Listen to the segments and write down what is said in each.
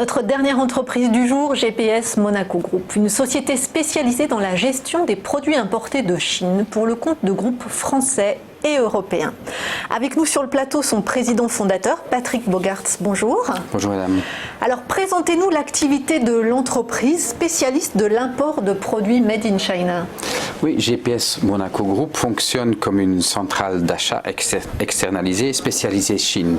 Notre dernière entreprise du jour, GPS Monaco Group, une société spécialisée dans la gestion des produits importés de Chine pour le compte de groupes français et européens. Avec nous sur le plateau, son président fondateur, Patrick Bogaerts. Bonjour. Bonjour madame. Alors présentez-nous l'activité de l'entreprise spécialiste de l'import de produits made in China. Oui, GPS Monaco Group fonctionne comme une centrale d'achat externalisée spécialisée Chine.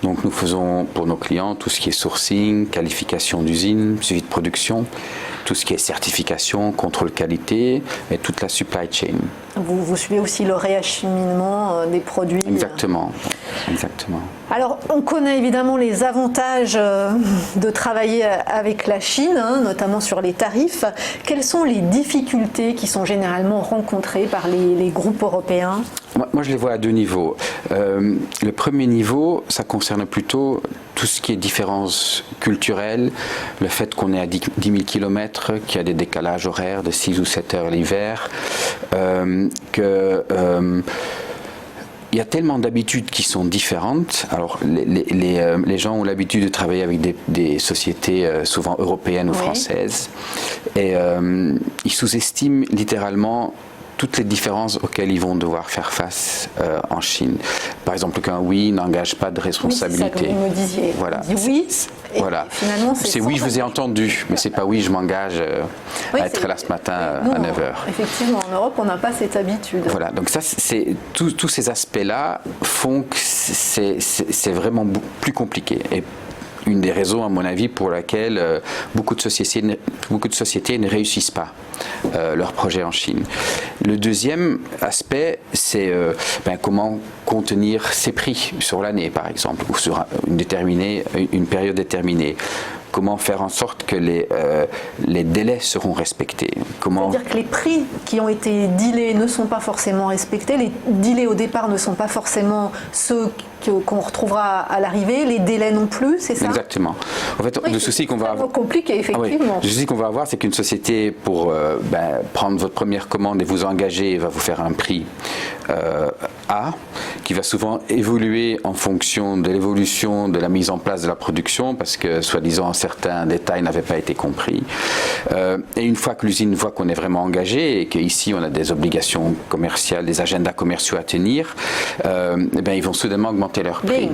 Donc nous faisons pour nos clients tout ce qui est sourcing, qualification d'usine, suivi de production, tout ce qui est certification, contrôle qualité et toute la supply chain. Vous suivez aussi le réacheminement des produits. Exactement, exactement. Alors, on connaît évidemment les avantages de travailler avec la Chine, notamment sur les tarifs. Quelles sont les difficultés qui sont généralement rencontrées par les groupes européens ? Moi, je les vois à deux niveaux. Le premier niveau, ça concerne plutôt tout ce qui est différences culturelles, le fait qu'on est à 10 000 km, qu'il y a des décalages horaires de 6 ou 7 heures l'hiver, il y a tellement d'habitudes qui sont différentes. Alors, les gens ont l'habitude de travailler avec des sociétés souvent européennes ou françaises, et ils sous-estiment littéralement toutes les différences auxquelles ils vont devoir faire face en Chine. Par exemple, qu'un oui n'engage pas de responsabilité. Oui, c'est ça que vous me disiez. Voilà. On dit oui, et voilà. finalement c'est oui, je vous ai entendu, mais c'est pas oui, je m'engage à être là ce matin à 9h. Effectivement, en Europe, on n'a pas cette habitude. Voilà, donc ça, tous ces aspects-là font que c'est vraiment plus compliqué. Et une des raisons, à mon avis, pour laquelle beaucoup de sociétés ne réussissent pas leur projet en Chine. Le deuxième aspect, c'est comment contenir ses prix sur l'année, par exemple, ou sur une période déterminée. Comment faire en sorte que les délais seront respectés. C'est-à-dire que les prix qui ont été dealés ne sont pas forcément respectés, les dealés au départ ne sont pas forcément ceux qu'on retrouvera à l'arrivée, les délais non plus, c'est ça ? Exactement. En fait, le souci qu'on va avoir... C'est compliqué, effectivement. Le souci qu'on va avoir, c'est qu'une société, pour prendre votre première commande et vous engager, va vous faire un prix A, qui va souvent évoluer en fonction de l'évolution de la mise en place de la production, parce que, soi-disant, certains détails n'avaient pas été compris. Et une fois que l'usine voit qu'on est vraiment engagé et qu'ici, on a des obligations commerciales, des agendas commerciaux à tenir, ils vont soudainement augmenter leur prix.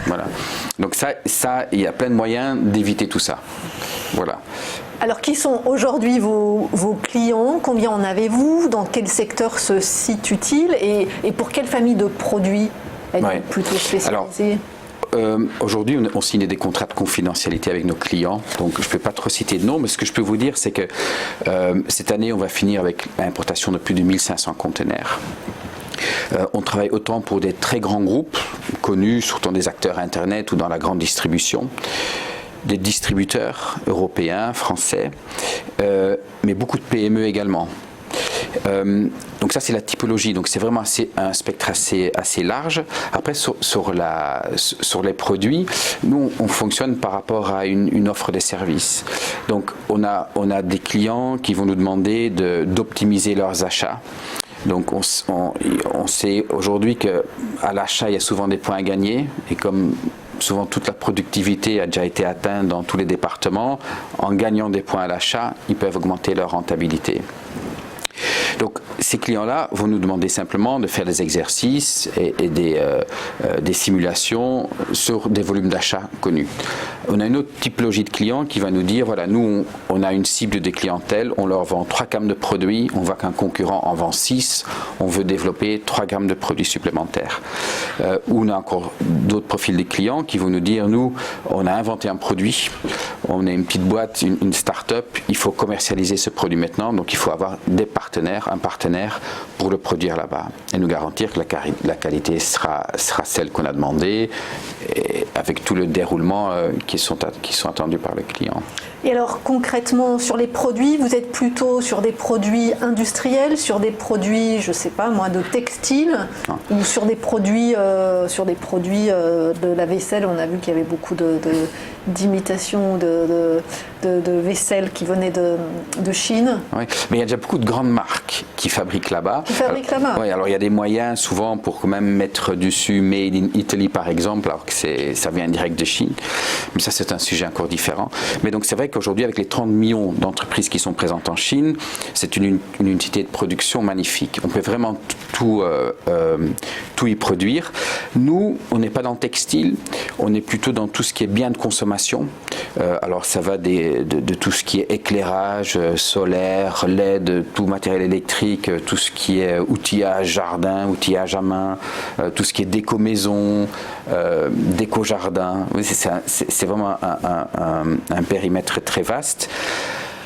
Voilà. Donc ça, il y a plein de moyens d'éviter tout ça. Voilà. Alors, qui sont aujourd'hui vos clients ? Combien en avez-vous ? Dans quel secteur se situe-t-il ? Et pour quelle famille de produits êtes-vous plutôt spécialisé ? Aujourd'hui, on signe des contrats de confidentialité avec nos clients, donc je ne peux pas trop citer de nom, mais ce que je peux vous dire, c'est que cette année, on va finir avec l'importation de plus de 1500 conteneurs. On travaille autant pour des très grands groupes, connus, surtout des acteurs Internet ou dans la grande distribution, des distributeurs européens, français, mais beaucoup de PME également. Donc ça, c'est la typologie, donc c'est vraiment un spectre assez large. Après, sur les produits, nous on fonctionne par rapport à une offre de services. Donc on a des clients qui vont nous demander d'optimiser leurs achats. Donc on sait aujourd'hui qu'à l'achat, il y a souvent des points à gagner, et comme souvent toute la productivité a déjà été atteinte dans tous les départements, en gagnant des points à l'achat, ils peuvent augmenter leur rentabilité. Donc ces clients-là vont nous demander simplement de faire des exercices et des simulations sur des volumes d'achat connus. On a une autre typologie de clients qui va nous dire, voilà, nous on a une cible de clientèle, on leur vend 3 gammes de produits, on voit qu'un concurrent en vend 6, on veut développer 3 gammes de produits supplémentaires. Ou on a encore d'autres profils de clients qui vont nous dire, nous on a inventé un produit, on est une petite boîte, une start-up, il faut commercialiser ce produit maintenant, donc il faut avoir un partenaire pour le produire là-bas et nous garantir que la qualité sera celle qu'on a demandé, et avec tout le déroulement qui sont attendus par le client. Et alors concrètement, sur les produits, vous êtes plutôt sur des produits industriels, sur des produits, je ne sais pas moi, de textile, ou sur des produits de la vaisselle? On a vu qu'il y avait beaucoup d'imitations de vaisselle qui venait de Chine. Oui, mais il y a déjà beaucoup de grandes marques qui fabriquent là-bas. Oui, alors il y a des moyens souvent pour quand même mettre dessus Made in Italy par exemple, alors que ça vient direct de Chine. Mais ça c'est un sujet encore différent. Mais donc c'est vrai qu'aujourd'hui avec les 30 millions d'entreprises qui sont présentes en Chine, c'est une unité de production magnifique. On peut vraiment tout y produire. Nous, on n'est pas dans le textile, on est plutôt dans tout ce qui est biens de consommation. Alors ça va de tout ce qui est éclairage, solaire, LED, tout matériel électrique, tout ce qui est outillage jardin, outillage à main, tout ce qui est déco maison, déco jardin. Oui, c'est vraiment un périmètre très vaste.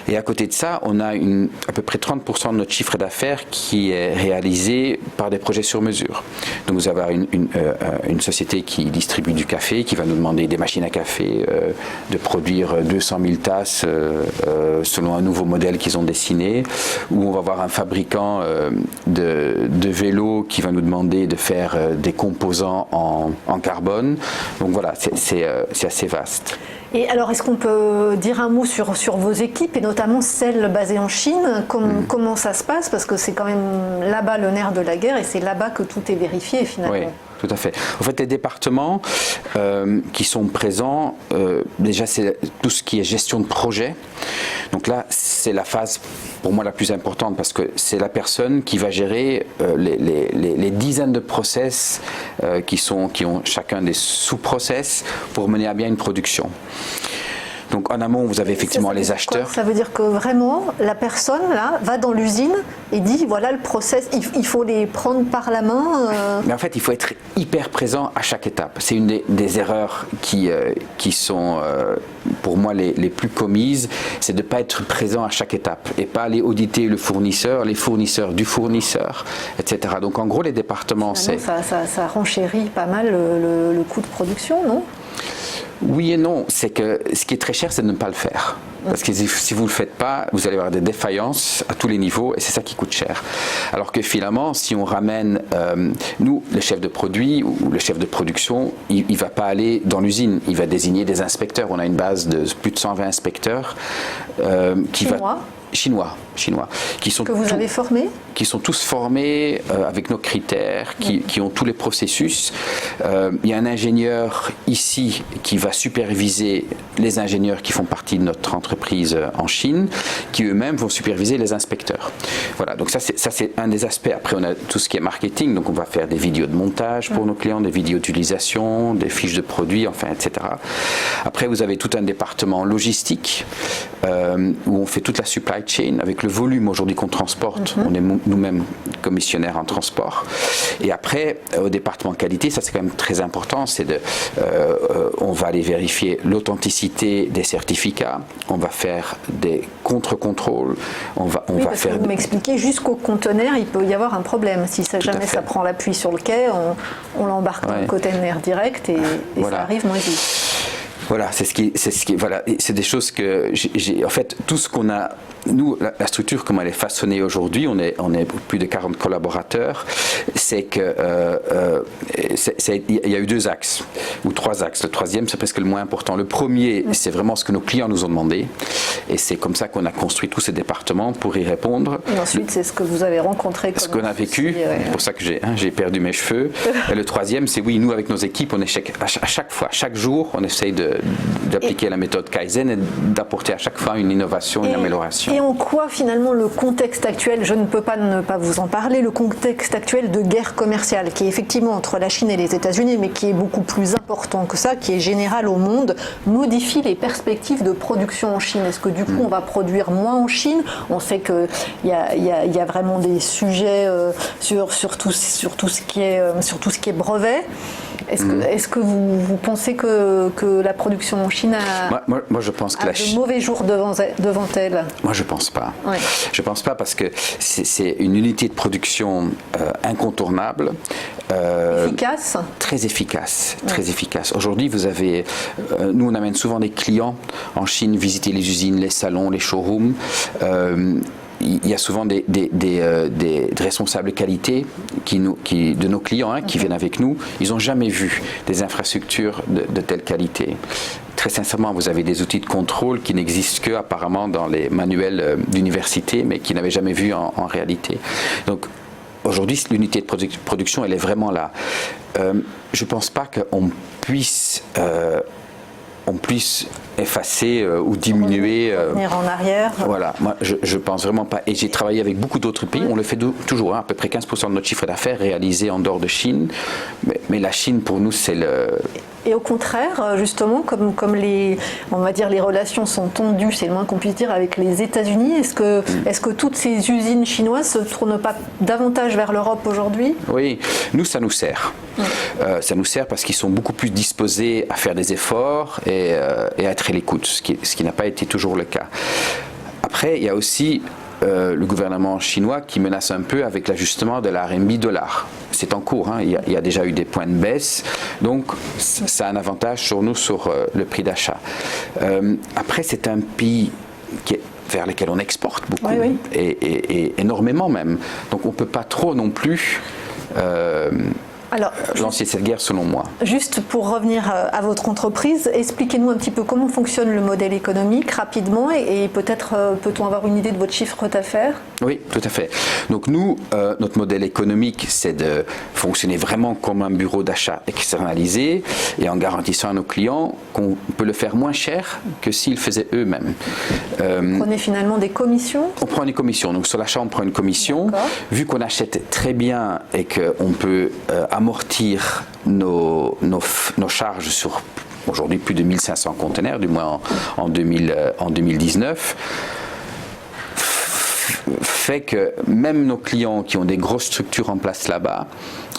Et à côté de ça, on a à peu près 30% de notre chiffre d'affaires qui est réalisé par des projets sur mesure. Donc vous avez une société qui distribue du café, qui va nous demander des machines à café, de produire 200 000 tasses selon un nouveau modèle qu'ils ont dessiné, ou on va avoir un fabricant de vélos qui va nous demander de faire des composants en carbone. Donc voilà, c'est assez vaste. Et alors, est-ce qu'on peut dire un mot sur vos équipes, et notamment celles basées en Chine? Comment ça se passe? Parce que c'est quand même là-bas le nerf de la guerre, et c'est là-bas que tout est vérifié finalement. Oui, tout à fait. En fait, les départements qui sont présents, déjà c'est tout ce qui est gestion de projet. Donc là, c'est la phase pour moi la plus importante, parce que c'est la personne qui va gérer les dizaines de process qui ont chacun des sous-process pour mener à bien une production. Donc en amont, vous avez effectivement les acheteurs. Ça veut dire que vraiment, la personne là va dans l'usine et dit voilà le process, il faut les prendre par la main. Mais en fait, il faut être hyper présent à chaque étape. C'est une des erreurs qui sont pour moi les plus commises, c'est de ne pas être présent à chaque étape et pas aller auditer le fournisseur, les fournisseurs du fournisseur, etc. Donc en gros, les départements, ça renchérit pas mal le coût de production, non ? Oui et non, c'est que ce qui est très cher, c'est de ne pas le faire. Parce que si vous ne le faites pas, vous allez avoir des défaillances à tous les niveaux, et c'est ça qui coûte cher. Alors que finalement, si on ramène, nous, le chef de produit ou le chef de production, il ne va pas aller dans l'usine, il va désigner des inspecteurs. On a une base de plus de 120 inspecteurs Chinois, qui sont que vous avez formés, qui sont tous formés avec nos critères, qui ont tous les processus. Il y a un ingénieur ici qui va superviser les ingénieurs qui font partie de notre entreprise en Chine, qui eux-mêmes vont superviser les inspecteurs. Voilà, donc ça c'est un des aspects. Après on a tout ce qui est marketing, donc on va faire des vidéos de montage pour nos clients, des vidéos d'utilisation, des fiches de produits, enfin etc. Après vous avez tout un département logistique où on fait toute la supply chain avec le volume aujourd'hui qu'on transporte. On est nous-mêmes commissionnaires en transport. Et après, au département qualité, ça c'est quand même très important, on va aller vérifier l'authenticité des certificats, on va faire des contre-contrôles, on va faire... Vous m'expliquez, jusqu'au conteneur, il peut y avoir un problème. Si jamais ça prend l'appui sur le quai, on l'embarque dans le conteneur direct et ça arrive moins vite. Voilà, c'est des choses que en fait, tout ce qu'on a, nous, la structure comme elle est façonnée aujourd'hui, on est plus de 40 collaborateurs, c'est que il y a eu 2 axes ou 3 axes. Le troisième, c'est presque le moins important. Le premier, c'est vraiment ce que nos clients nous ont demandé, et c'est comme ça qu'on a construit tous ces départements pour y répondre. Et ensuite, c'est ce que vous avez rencontré. Ce qu'on a vécu, c'est pour ça que j'ai perdu mes cheveux. Et le troisième, c'est nous avec nos équipes, on est à chaque fois, chaque jour, on essaye d'appliquer la méthode Kaizen et d'apporter à chaque fois une innovation, une amélioration. Et en quoi finalement le contexte actuel, je ne peux pas ne pas vous en parler, le contexte actuel de guerre commerciale qui est effectivement entre la Chine et les États-Unis, mais qui est beaucoup plus important que ça, qui est général au monde, modifie les perspectives de production en Chine. Est-ce que du coup on va produire moins en Chine? On sait qu'il y a vraiment des sujets sur tout ce qui est brevet. Est-ce que vous pensez que la production en Chine a, moi, je pense que de mauvais jours devant elle? Moi, je pense pas. Ouais. Je pense pas parce que c'est une unité de production incontournable. Efficace. Très efficace, très efficace. Aujourd'hui, nous on amène souvent des clients en Chine visiter les usines, les salons, les showrooms. il y a souvent des responsables qualité de nos clients qui viennent avec nous. Ils n'ont jamais vu des infrastructures de telle qualité. Très sincèrement, vous avez des outils de contrôle qui n'existent que apparemment dans les manuels d'université, mais qui n'avaient jamais vu en réalité. Donc aujourd'hui, l'unité de production, elle est vraiment là. Je ne pense pas qu'on puisse effacer ou diminuer. Revenir en arrière. Voilà, moi je pense vraiment pas. Et j'ai travaillé avec beaucoup d'autres pays, on le fait toujours, à peu près 15% de notre chiffre d'affaires réalisé en dehors de Chine. Mais la Chine, pour nous, c'est le... Et au contraire, justement, comme on va dire, les relations sont tendues, c'est le moins qu'on puisse dire, avec les États-Unis, est-ce que toutes ces usines chinoises ne se tournent pas davantage vers l'Europe aujourd'hui? Oui, nous, ça nous sert. Ça nous sert parce qu'ils sont beaucoup plus disposés à faire des efforts et à être à l'écoute, ce qui n'a pas été toujours le cas. Après, il y a aussi le gouvernement chinois qui menace un peu avec l'ajustement de la RMB-dollar. C'est en cours, il y a déjà eu des points de baisse, donc ça a un avantage sur nous, sur le prix d'achat. Après, c'est un pays vers lequel on exporte beaucoup, oui. Et énormément même. Donc on ne peut pas trop non plus... lancer cette guerre, selon moi. Juste pour revenir à votre entreprise, expliquez-nous un petit peu comment fonctionne le modèle économique rapidement et peut-être peut-on avoir une idée de votre chiffre d'affaires? Oui, tout à fait. Donc nous, notre modèle économique, c'est de fonctionner vraiment comme un bureau d'achat externalisé et en garantissant à nos clients qu'on peut le faire moins cher que s'ils le faisaient eux-mêmes. Vous prenez finalement des commissions? On prend des commissions. Donc sur l'achat, on prend une commission. Vu qu'on achète très bien et qu'on peut amortir nos charges sur aujourd'hui plus de 1500 conteneurs, du moins en 2019, fait que même nos clients qui ont des grosses structures en place là-bas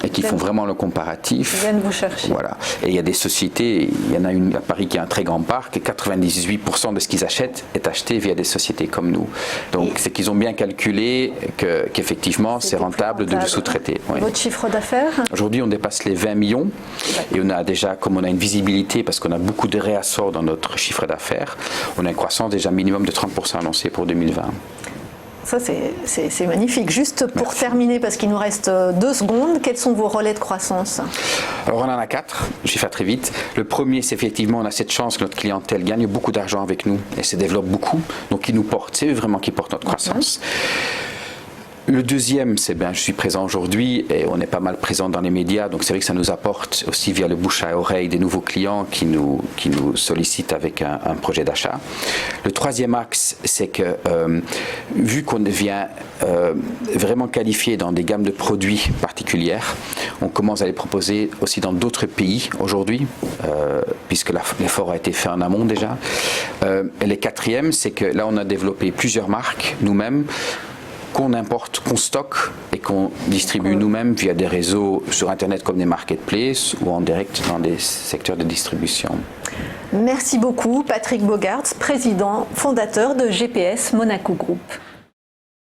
et qui font vraiment le comparatif, ils viennent vous chercher. Voilà. Et il y a des sociétés, il y en a une à Paris qui a un très grand parc, et 98% de ce qu'ils achètent est acheté via des sociétés comme nous. Donc c'est qu'ils ont bien calculé qu'effectivement c'est rentable de le sous-traiter. Oui. Votre chiffre d'affaires? Aujourd'hui on dépasse les 20 millions et on a déjà, comme on a une visibilité parce qu'on a beaucoup de réassorts dans notre chiffre d'affaires, on a une croissance déjà minimum de 30% annoncée pour 2020. Ça, c'est magnifique. Juste pour terminer, parce qu'il nous reste 2 secondes, quels sont vos relais de croissance? Alors, on en a 4, je vais faire très vite. Le premier, c'est effectivement, on a cette chance que notre clientèle gagne beaucoup d'argent avec nous et se développe beaucoup. Donc, ils nous portent, c'est eux vraiment qui portent notre croissance. Le deuxième, c'est je suis présent aujourd'hui et on est pas mal présent dans les médias, donc c'est vrai que ça nous apporte aussi via le bouche à oreille des nouveaux clients qui nous sollicitent avec un projet d'achat. Le troisième axe, c'est que vu qu'on devient vraiment qualifié dans des gammes de produits particulières, on commence à les proposer aussi dans d'autres pays aujourd'hui, puisque l'effort a été fait en amont déjà. Et le quatrième, c'est que là on a développé plusieurs marques nous-mêmes, qu'on importe, qu'on stocke et qu'on distribue nous-mêmes via des réseaux sur Internet comme des marketplaces ou en direct dans des secteurs de distribution. Merci beaucoup Patrick Bogaerts, président fondateur de GPS Monaco Group.